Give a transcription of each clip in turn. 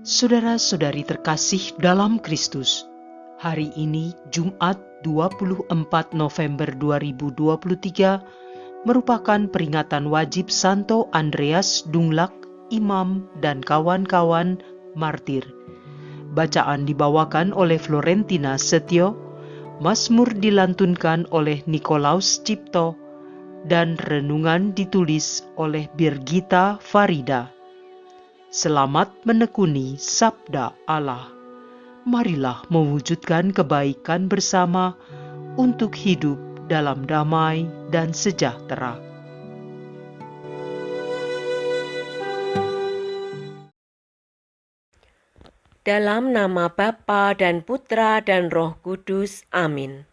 Saudara-saudari terkasih dalam Kristus, hari ini Jumat 24 November 2023 merupakan peringatan wajib Santo Andreas Dunglac, imam dan kawan-kawan martir. Bacaan dibawakan oleh Florentina Setio, Mazmur dilantunkan oleh Nikolaus Cipto, dan renungan ditulis oleh Birgita Farida. Selamat menekuni sabda Allah. Marilah mewujudkan kebaikan bersama untuk hidup dalam damai dan sejahtera. Dalam nama Bapa dan Putra dan Roh Kudus. Amin.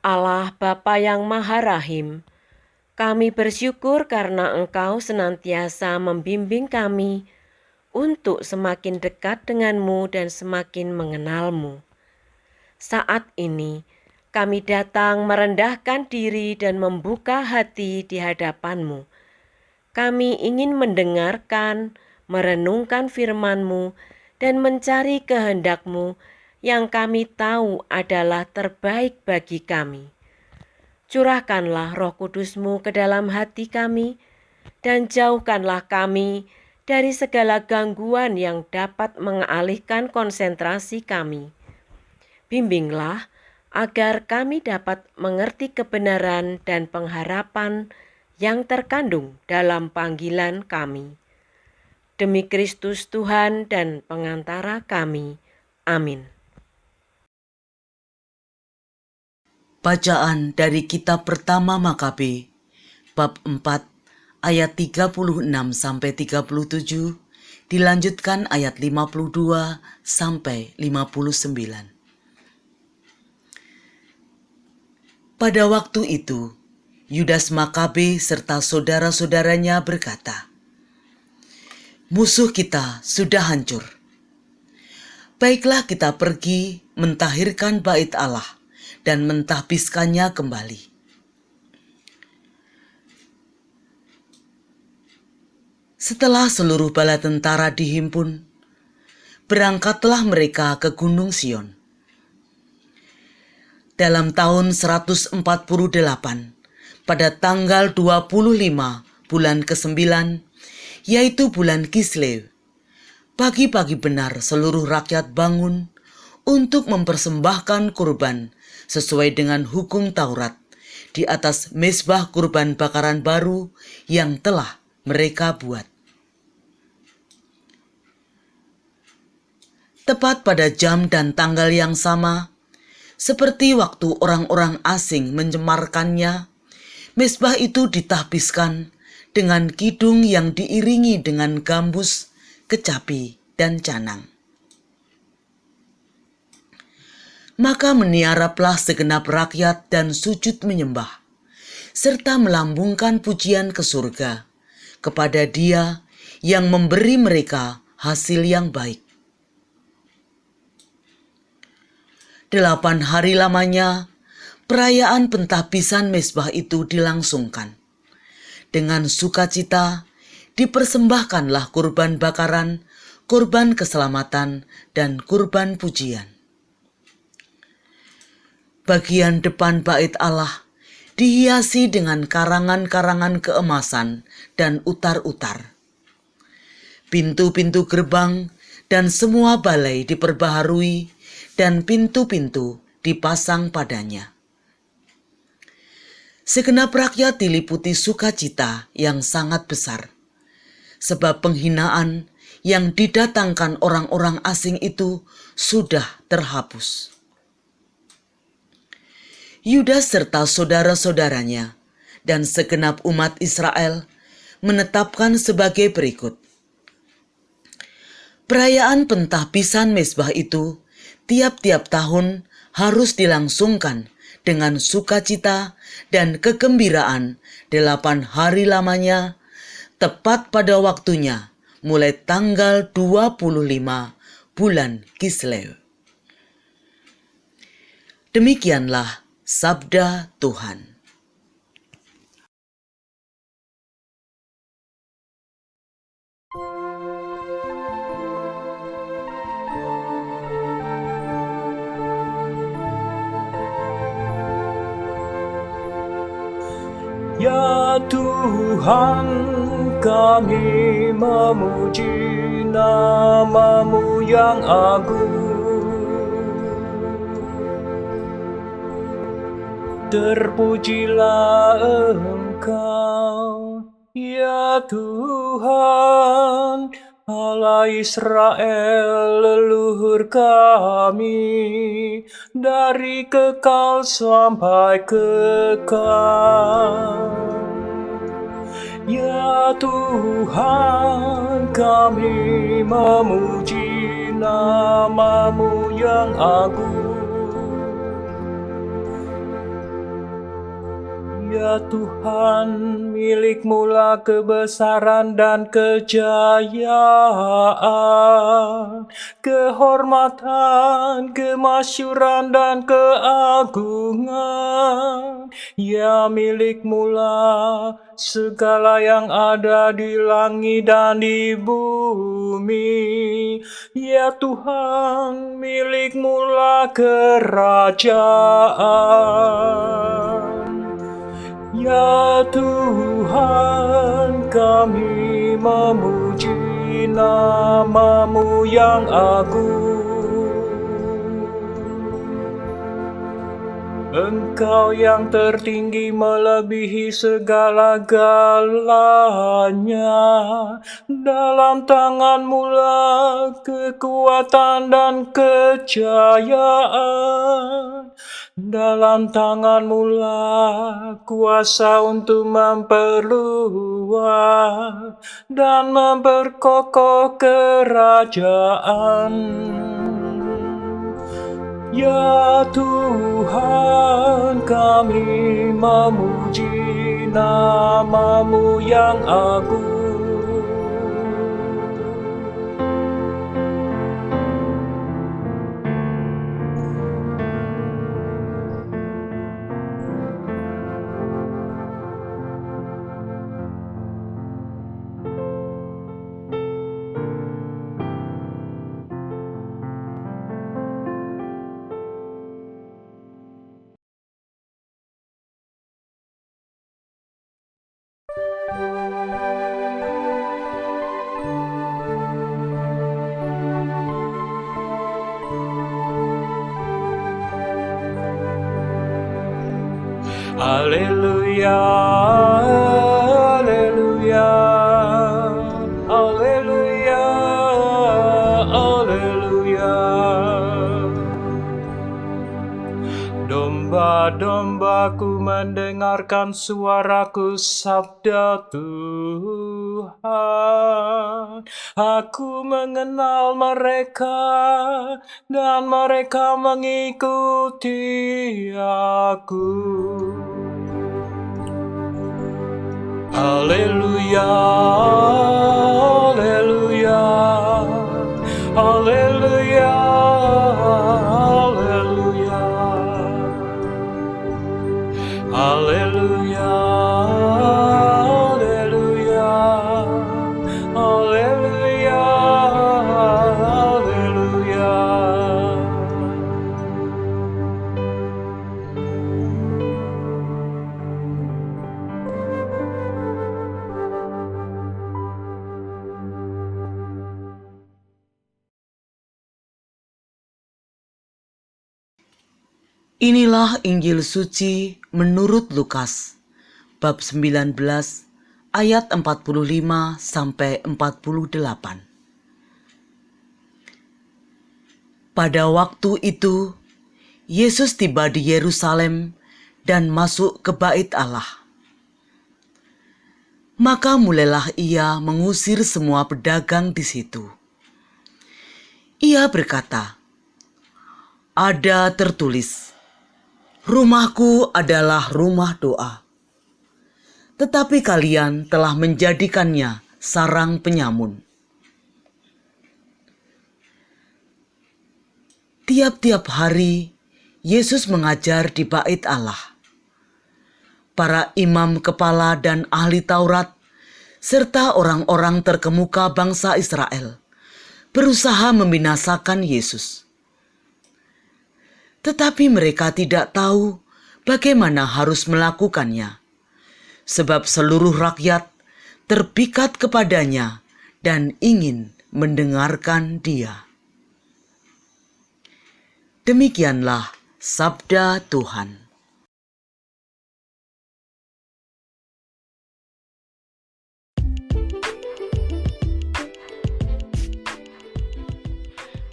Allah Bapa yang Maha Rahim, kami bersyukur karena Engkau senantiasa membimbing kami untuk semakin dekat denganmu dan semakin mengenalmu. Saat ini, kami datang merendahkan diri dan membuka hati di hadapan-Mu. Kami ingin mendengarkan, merenungkan firman-Mu, dan mencari kehendak-Mu yang kami tahu adalah terbaik bagi kami. Curahkanlah Roh Kudus-Mu ke dalam hati kami, dan jauhkanlah kami dari segala gangguan yang dapat mengalihkan konsentrasi kami. Bimbinglah agar kami dapat mengerti kebenaran dan pengharapan yang terkandung dalam panggilan kami. Demi Kristus Tuhan dan pengantara kami. Amin. Bacaan dari kitab pertama Makabe, bab 4, ayat 36-37, dilanjutkan ayat 52-59. Pada waktu itu, Yudas Makabe serta saudara-saudaranya berkata, "Musuh kita sudah hancur. Baiklah kita pergi mentahirkan bait Allah dan mentahbiskannya kembali." Setelah seluruh bala tentara dihimpun, berangkatlah mereka ke Gunung Sion. Dalam tahun 148, pada tanggal 25 bulan ke-9, yaitu bulan Kislev, pagi-pagi benar seluruh rakyat bangun untuk mempersembahkan kurban sesuai dengan hukum Taurat di atas mezbah kurban bakaran baru yang telah mereka buat. Tepat pada jam dan tanggal yang sama, seperti waktu orang-orang asing mencemarkannya, mezbah itu ditahbiskan dengan kidung yang diiringi dengan gambus, kecapi, dan canang. Maka meniaraplah segenap rakyat dan sujud menyembah, serta melambungkan pujian ke surga, kepada Dia yang memberi mereka hasil yang baik. 8 hari lamanya, perayaan pentahbisan mezbah itu dilangsungkan. Dengan sukacita, dipersembahkanlah kurban bakaran, kurban keselamatan, dan kurban pujian. Bagian depan bait Allah dihiasi dengan karangan-karangan keemasan dan utar-utar. Pintu-pintu gerbang dan semua balai diperbaharui, dan pintu-pintu dipasang padanya. Segenap rakyat diliputi sukacita yang sangat besar, sebab penghinaan yang didatangkan orang-orang asing itu sudah terhapus. Yudas serta saudara-saudaranya dan segenap umat Israel menetapkan sebagai berikut. Perayaan pentahbisan mezbah itu tiap-tiap tahun harus dilangsungkan dengan sukacita dan kegembiraan 8 hari lamanya, tepat pada waktunya, mulai tanggal 25 bulan Kislev. Demikianlah sabda Tuhan. Ya Tuhan, kami memuji nama-Mu yang agung. Terpujilah Engkau, ya Tuhan, Allah Israel, leluhur kami, dari kekal sampai kekal. Ya Tuhan, kami memuji nama-Mu yang agung. Ya Tuhan, milik-Mu-lah kebesaran dan kejayaan, kehormatan, kemasyuran dan keagungan. Ya milik-Mu-lah segala yang ada di langit dan di bumi. Ya Tuhan, milik-Mu-lah kerajaan. Ya Tuhan, kami memuji nama-Mu yang agung. Engkau yang tertinggi melebihi segala-galanya. Dalam tangan-Mu-lah kekuatan dan kejayaan. Dalam tangan-Mu-lah kuasa untuk memperluas dan memperkokoh kerajaan. Ya Tuhan, kami memuji nama-Mu yang agung. Haleluya, haleluya, haleluya, haleluya. Domba-dombaku mendengarkan suaraku, sabda Tuhan. Aku mengenal mereka dan mereka mengikuti aku. Haleluya, haleluya, haleluya, haleluya, haleluya, haleluya, haleluya, haleluya. Inilah Injil suci menurut Lukas, bab 19, ayat 45 sampai 48. Pada waktu itu, Yesus tiba di Yerusalem dan masuk ke Bait Allah. Maka mulailah ia mengusir semua pedagang di situ. Ia berkata, "Ada tertulis, rumahku adalah rumah doa. Tetapi kalian telah menjadikannya sarang penyamun." Tiap-tiap hari, Yesus mengajar di Bait Allah. Para imam kepala dan ahli Taurat, serta orang-orang terkemuka bangsa Israel, berusaha membinasakan Yesus. Tetapi mereka tidak tahu bagaimana harus melakukannya, sebab seluruh rakyat terpikat kepadanya dan ingin mendengarkan Dia. Demikianlah sabda Tuhan.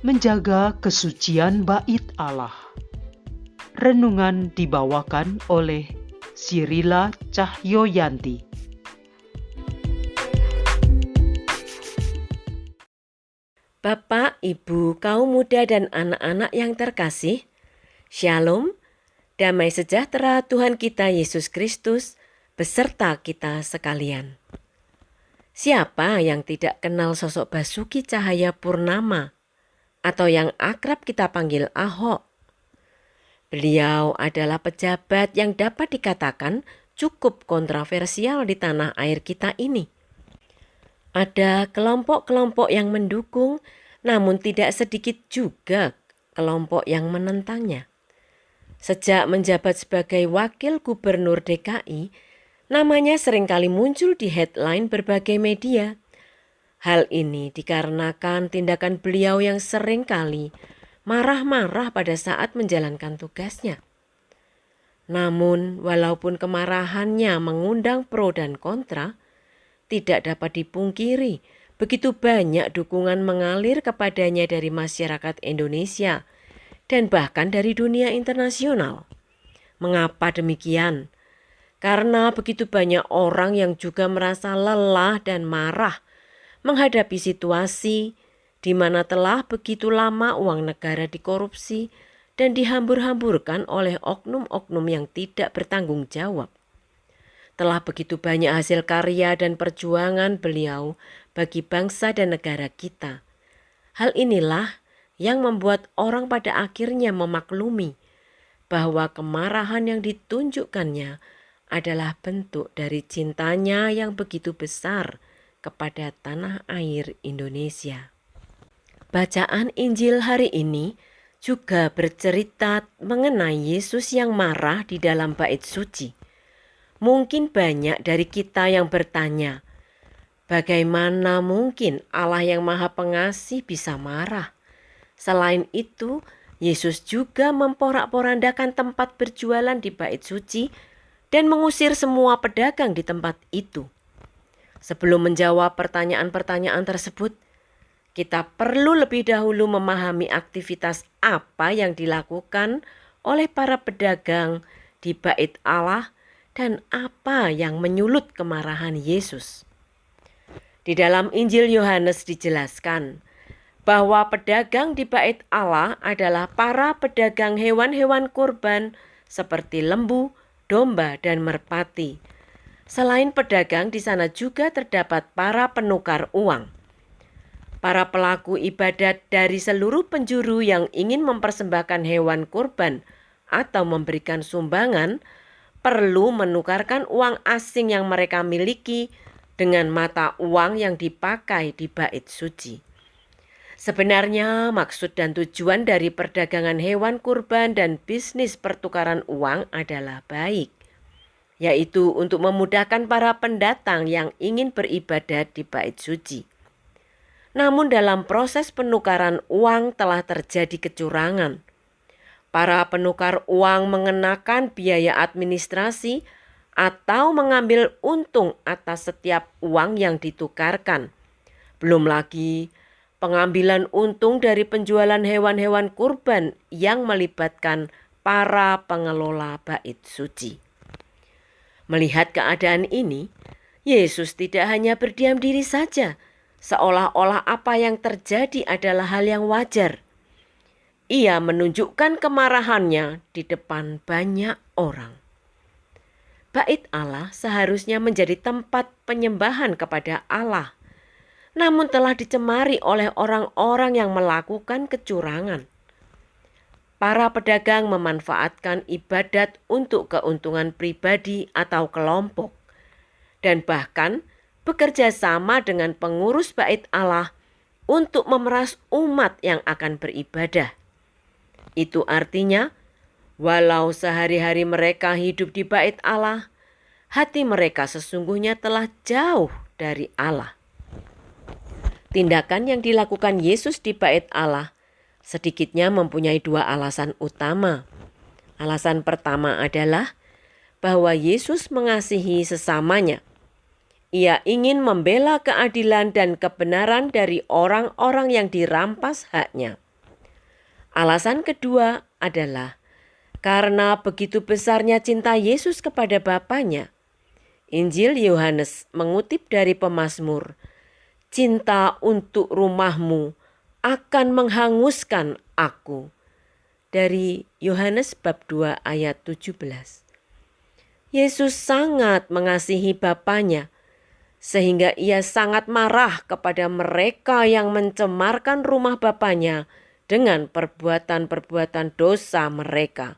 Menjaga kesucian bait Allah. Renungan dibawakan oleh Sirila Cahyoyanti. Bapak, Ibu, kaum muda dan anak-anak yang terkasih, Shalom, damai sejahtera Tuhan kita Yesus Kristus beserta kita sekalian. Siapa yang tidak kenal sosok Basuki Cahayapurnama atau yang akrab kita panggil Ahok? Beliau adalah pejabat yang dapat dikatakan cukup kontroversial di tanah air kita ini. Ada kelompok-kelompok yang mendukung, namun tidak sedikit juga kelompok yang menentangnya. Sejak menjabat sebagai wakil gubernur DKI, namanya seringkali muncul di headline berbagai media. Hal ini dikarenakan tindakan beliau yang seringkali marah-marah pada saat menjalankan tugasnya. Namun, walaupun kemarahannya mengundang pro dan kontra, tidak dapat dipungkiri begitu banyak dukungan mengalir kepadanya dari masyarakat Indonesia dan bahkan dari dunia internasional. Mengapa demikian? Karena begitu banyak orang yang juga merasa lelah dan marah menghadapi situasi di mana telah begitu lama uang negara dikorupsi dan dihambur-hamburkan oleh oknum-oknum yang tidak bertanggung jawab. Telah begitu banyak hasil karya dan perjuangan beliau bagi bangsa dan negara kita. Hal inilah yang membuat orang pada akhirnya memaklumi bahwa kemarahan yang ditunjukkannya adalah bentuk dari cintanya yang begitu besar kepada tanah air Indonesia. Bacaan Injil hari ini juga bercerita mengenai Yesus yang marah di dalam bait suci. Mungkin banyak dari kita yang bertanya, bagaimana mungkin Allah yang Maha Pengasih bisa marah? Selain itu, Yesus juga memporak-porandakan tempat berjualan di bait suci dan mengusir semua pedagang di tempat itu. Sebelum menjawab pertanyaan-pertanyaan tersebut, kita perlu lebih dahulu memahami aktivitas apa yang dilakukan oleh para pedagang di bait Allah dan apa yang menyulut kemarahan Yesus. Di dalam Injil Yohanes dijelaskan bahwa pedagang di bait Allah adalah para pedagang hewan-hewan kurban seperti lembu, domba, dan merpati. Selain pedagang, di sana juga terdapat para penukar uang. Para pelaku ibadat dari seluruh penjuru yang ingin mempersembahkan hewan kurban atau memberikan sumbangan perlu menukarkan uang asing yang mereka miliki dengan mata uang yang dipakai di bait suci. Sebenarnya maksud dan tujuan dari perdagangan hewan kurban dan bisnis pertukaran uang adalah baik, yaitu untuk memudahkan para pendatang yang ingin beribadat di bait suci. Namun dalam proses penukaran uang telah terjadi kecurangan. Para penukar uang mengenakan biaya administrasi atau mengambil untung atas setiap uang yang ditukarkan. Belum lagi pengambilan untung dari penjualan hewan-hewan kurban yang melibatkan para pengelola bait suci. Melihat keadaan ini, Yesus tidak hanya berdiam diri saja, seolah-olah apa yang terjadi adalah hal yang wajar. Ia menunjukkan kemarahannya di depan banyak orang. Bait Allah seharusnya menjadi tempat penyembahan kepada Allah, namun telah dicemari oleh orang-orang yang melakukan kecurangan. Para pedagang memanfaatkan ibadat untuk keuntungan pribadi atau kelompok, dan bahkan bekerja sama dengan pengurus bait Allah untuk memeras umat yang akan beribadah. Itu artinya, walau sehari-hari mereka hidup di bait Allah, hati mereka sesungguhnya telah jauh dari Allah. Tindakan yang dilakukan Yesus di Bait Allah sedikitnya mempunyai dua alasan utama. Alasan pertama adalah bahwa Yesus mengasihi sesamanya. Ia ingin membela keadilan dan kebenaran dari orang-orang yang dirampas haknya. Alasan kedua adalah karena begitu besarnya cinta Yesus kepada Bapanya. Injil Yohanes mengutip dari pemazmur, "Cinta untuk rumahmu akan menghanguskan aku." Dari Yohanes bab 2 ayat 17. Yesus sangat mengasihi Bapanya, sehingga ia sangat marah kepada mereka yang mencemarkan rumah Bapanya dengan perbuatan-perbuatan dosa mereka.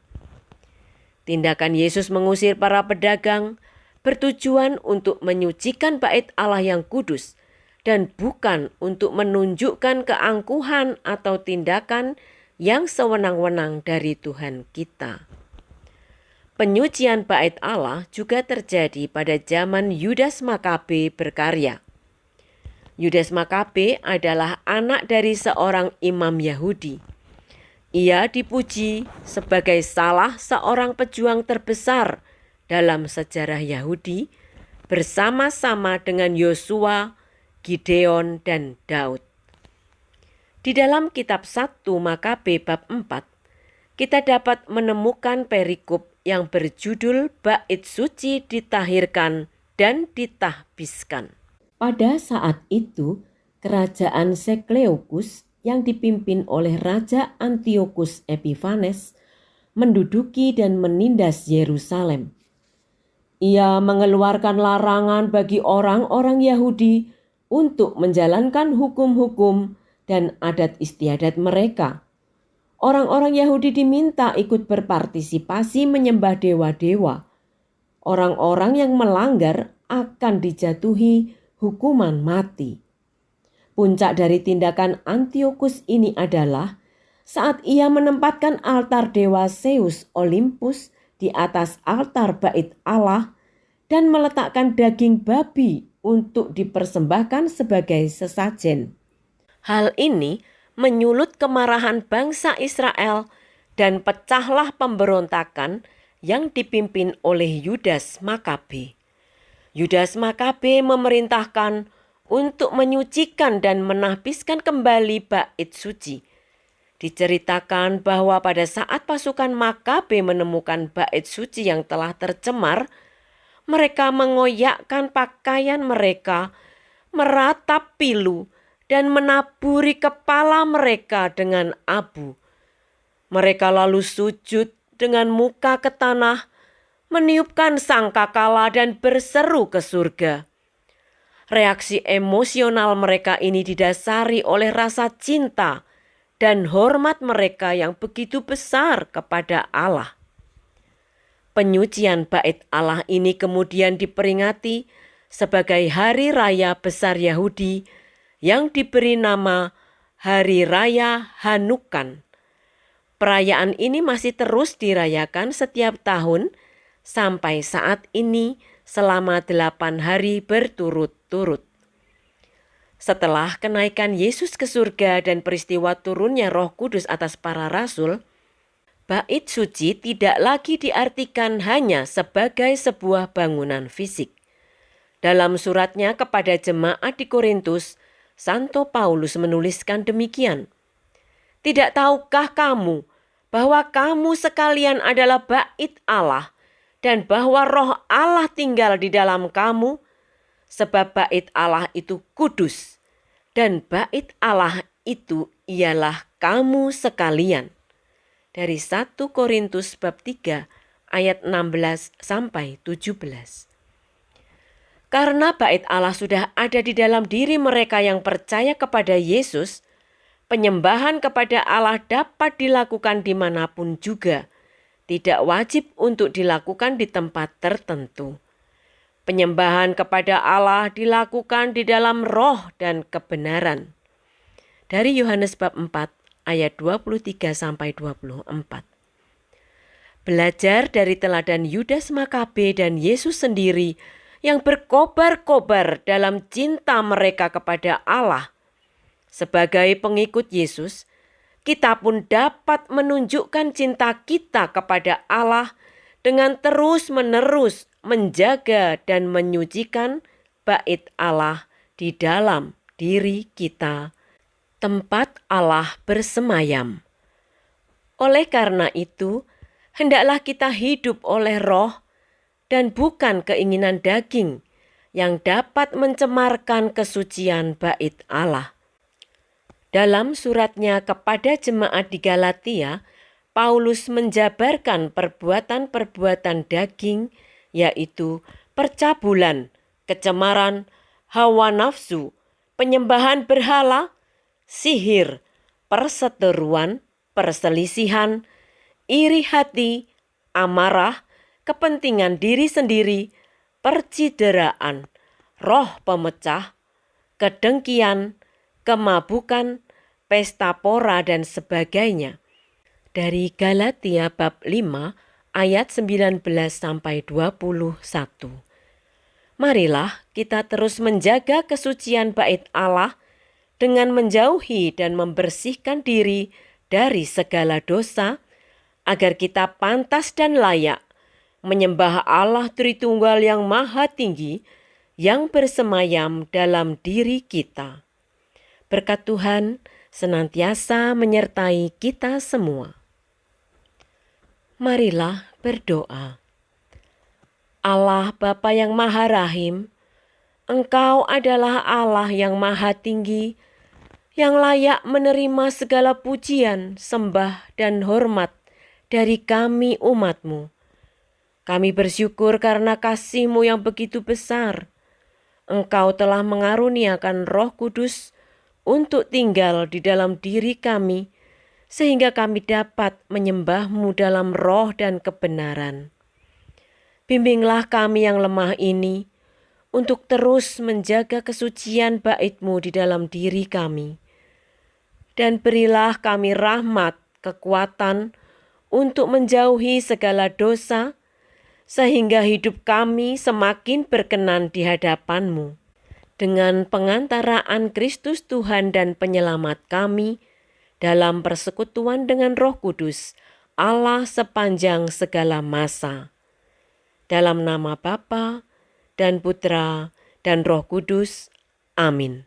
Tindakan Yesus mengusir para pedagang bertujuan untuk menyucikan Bait Allah yang kudus dan bukan untuk menunjukkan keangkuhan atau tindakan yang sewenang-wenang dari Tuhan kita. Penyucian Bait Allah juga terjadi pada zaman Yudas Makabe berkarya. Yudas Makabe adalah anak dari seorang imam Yahudi. Ia dipuji sebagai salah seorang pejuang terbesar dalam sejarah Yahudi bersama-sama dengan Yosua, Gideon, dan Daud. Di dalam kitab 1 Makabe bab 4, kita dapat menemukan perikop yang berjudul Bait Suci ditahirkan dan ditahbiskan. Pada saat itu, kerajaan Seleukus yang dipimpin oleh Raja Antiochus Epiphanes menduduki dan menindas Yerusalem. Ia mengeluarkan larangan bagi orang-orang Yahudi untuk menjalankan hukum-hukum dan adat istiadat mereka. Orang-orang Yahudi diminta ikut berpartisipasi menyembah dewa-dewa. Orang-orang yang melanggar akan dijatuhi hukuman mati. Puncak dari tindakan Antiochus ini adalah saat ia menempatkan altar dewa Zeus Olympus di atas altar Bait Allah dan meletakkan daging babi untuk dipersembahkan sebagai sesajen. Hal ini menyulut kemarahan bangsa Israel dan pecahlah pemberontakan yang dipimpin oleh Yudas Makabe. Yudas Makabe memerintahkan untuk menyucikan dan menahbiskan kembali Bait Suci. Diceritakan bahwa pada saat pasukan Makabe menemukan Bait Suci yang telah tercemar, mereka mengoyakkan pakaian mereka, meratap pilu, dan menaburi kepala mereka dengan abu. Mereka lalu sujud dengan muka ke tanah, meniupkan sangkakala dan berseru ke surga. Reaksi emosional mereka ini didasari oleh rasa cinta dan hormat mereka yang begitu besar kepada Allah. Penyucian Bait Allah ini kemudian diperingati sebagai Hari Raya Besar Yahudi yang diberi nama Hari Raya Hanukan. Perayaan ini masih terus dirayakan setiap tahun sampai saat ini selama 8 hari berturut-turut. Setelah kenaikan Yesus ke surga dan peristiwa turunnya Roh Kudus atas para rasul, Bait Suci tidak lagi diartikan hanya sebagai sebuah bangunan fisik. Dalam suratnya kepada jemaat di Korintus, Santo Paulus menuliskan demikian, "Tidak tahukah kamu bahwa kamu sekalian adalah Bait Allah dan bahwa Roh Allah tinggal di dalam kamu? Sebab Bait Allah itu kudus dan Bait Allah itu ialah kamu sekalian." Dari 1 Korintus bab 3 ayat 16 sampai 17. Karena Bait Allah sudah ada di dalam diri mereka yang percaya kepada Yesus, penyembahan kepada Allah dapat dilakukan dimanapun juga, tidak wajib untuk dilakukan di tempat tertentu. Penyembahan kepada Allah dilakukan di dalam roh dan kebenaran. Dari Yohanes bab 4 ayat 23 sampai 24. Belajar dari teladan Yudas Makabe dan Yesus sendiri yang berkobar-kobar dalam cinta mereka kepada Allah. Sebagai pengikut Yesus, kita pun dapat menunjukkan cinta kita kepada Allah dengan terus-menerus menjaga dan menyucikan bait Allah di dalam diri kita, tempat Allah bersemayam. Oleh karena itu, hendaklah kita hidup oleh Roh dan bukan keinginan daging yang dapat mencemarkan kesucian bait Allah. Dalam suratnya kepada jemaat di Galatia, Paulus menjabarkan perbuatan-perbuatan daging, yaitu percabulan, kecemaran, hawa nafsu, penyembahan berhala, sihir, perseteruan, perselisihan, iri hati, amarah, kepentingan diri sendiri, percideraan, roh pemecah, kedengkian, kemabukan, pesta pora dan sebagainya. Dari Galatia bab 5 ayat 19 sampai 21. Marilah kita terus menjaga kesucian bait Allah dengan menjauhi dan membersihkan diri dari segala dosa, agar kita pantas dan layak menyembah Allah Tritunggal yang Maha Tinggi yang bersemayam dalam diri kita. Berkat Tuhan senantiasa menyertai kita semua. Marilah berdoa. Allah Bapa yang Maha Rahim, Engkau adalah Allah yang Maha Tinggi, yang layak menerima segala pujian, sembah, dan hormat dari kami umat-Mu. Kami bersyukur karena kasih-Mu yang begitu besar. Engkau telah mengaruniakan Roh Kudus untuk tinggal di dalam diri kami, sehingga kami dapat menyembah-Mu dalam roh dan kebenaran. Bimbinglah kami yang lemah ini untuk terus menjaga kesucian bait-Mu di dalam diri kami. Dan berilah kami rahmat, kekuatan untuk menjauhi segala dosa, sehingga hidup kami semakin berkenan di hadapan-Mu. Dengan pengantaraan Kristus Tuhan dan Penyelamat kami, dalam persekutuan dengan Roh Kudus, Allah sepanjang segala masa. Dalam nama Bapa dan Putra dan Roh Kudus. Amin.